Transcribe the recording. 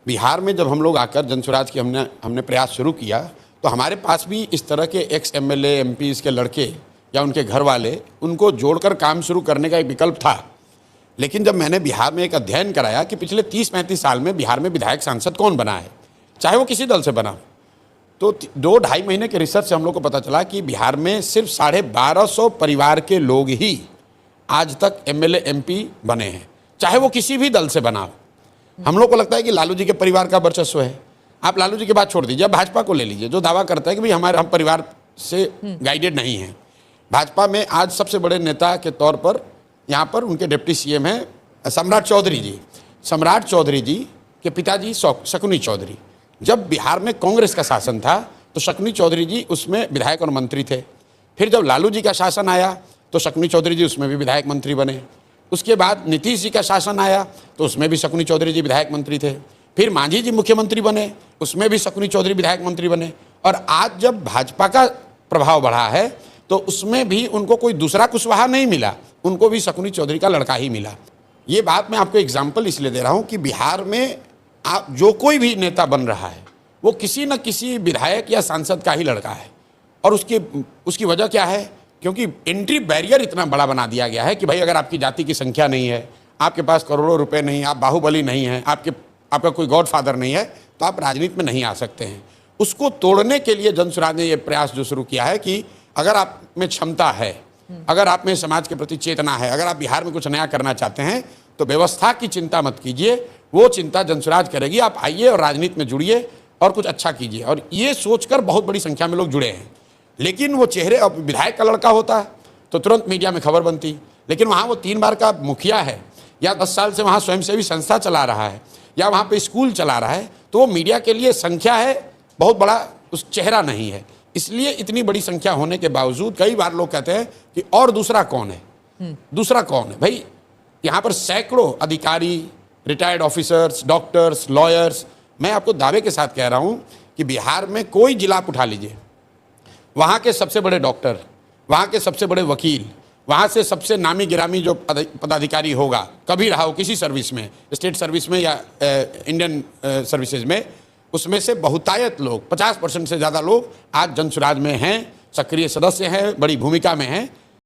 बिहार में जब हम लोग आकर जनसुराज की हमने प्रयास शुरू किया तो हमारे पास भी इस तरह के एक्स एमएलए एमपीज़ के लड़के या उनके घर वाले, उनको जोड़कर काम शुरू करने का एक विकल्प था। लेकिन जब मैंने बिहार में एक अध्ययन कराया कि पिछले 30-35 साल में बिहार में विधायक सांसद कौन बना है, चाहे वो किसी दल से बना, तो 2-2.5 महीने के रिसर्च से हम लोग को पता चला कि बिहार में सिर्फ 1250 परिवार के लोग ही आज तक एमएलए एमपी बने हैं, चाहे वो किसी भी दल से बना हो। हम लोग को लगता है कि लालू जी के परिवार का वर्चस्व है। आप लालू जी की बात छोड़ दीजिए, भाजपा को ले लीजिए, जो दावा करता है कि भाई हम परिवार से गाइडेड नहीं हैं। भाजपा में आज सबसे बड़े नेता के तौर पर यहाँ पर उनके डिप्टी सीएम हैं सम्राट चौधरी जी। सम्राट चौधरी जी के पिताजी शकुनी चौधरी। जब बिहार में कांग्रेस का शासन था तो शकुनी चौधरी जी उसमें विधायक और मंत्री थे। फिर जब लालू जी का शासन आया तो शकुनी चौधरी जी उसमें भी विधायक मंत्री बने। उसके बाद नीतीश जी का शासन आया तो उसमें भी शकुनी चौधरी जी विधायक मंत्री थे। फिर मांझी जी मुख्यमंत्री बने, उसमें भी शकुनी चौधरी विधायक मंत्री बने। और आज जब भाजपा का प्रभाव बढ़ा है तो उसमें भी उनको कोई दूसरा कुशवाहा नहीं मिला, उनको भी शकुनी चौधरी का लड़का ही मिला। ये बात मैं आपको एग्जाम्पल इसलिए दे रहा हूँ कि बिहार में आप जो कोई भी नेता बन रहा है वो किसी न किसी विधायक या सांसद का ही लड़का है। और उसकी वजह क्या है? क्योंकि एंट्री बैरियर इतना बड़ा बना दिया गया है कि भाई अगर आपकी जाति की संख्या नहीं है, आपके पास करोड़ों रुपए नहीं, आप बाहुबली नहीं हैं, आपका कोई गॉडफादर नहीं है, तो आप राजनीति में नहीं आ सकते हैं। उसको तोड़ने के लिए जनसुराज ने ये प्रयास जो शुरू किया है कि अगर आप में क्षमता है, अगर आप में समाज के प्रति चेतना है, अगर आप बिहार में कुछ नया करना चाहते हैं तो व्यवस्था की चिंता मत कीजिए, वो चिंता जनसुराज करेगी। आप आइए और राजनीति में जुड़िए और कुछ अच्छा कीजिए। और ये सोचकर बहुत बड़ी संख्या में लोग जुड़े हैं। लेकिन वो चेहरे, अब विधायक का लड़का होता तो तुरंत मीडिया में खबर बनती, लेकिन वहाँ वो 3 बार का मुखिया है या 10 साल से वहाँ स्वयंसेवी संस्था चला रहा है या वहाँ पे स्कूल चला रहा है, तो वो मीडिया के लिए संख्या है, बहुत बड़ा उस चेहरा नहीं है। इसलिए इतनी बड़ी संख्या होने के बावजूद कई बार लोग कहते हैं कि और दूसरा कौन है, दूसरा कौन है? भाई यहाँ पर सैकड़ों अधिकारी, रिटायर्ड ऑफिसर्स, डॉक्टर्स, लॉयर्स, मैं आपको दावे के साथ कह रहा हूँ कि बिहार में कोई जिला आप उठा लीजिए, वहाँ के सबसे बड़े डॉक्टर, वहाँ के सबसे बड़े वकील, वहाँ से सबसे नामी गिरामी जो पदाधिकारी होगा, कभी रहा हो किसी सर्विस में, स्टेट सर्विस में या इंडियन सर्विसेज में, उसमें से बहुतायत लोग, 50% से ज़्यादा लोग आज जनसुराज में हैं, सक्रिय सदस्य हैं, बड़ी भूमिका में हैं।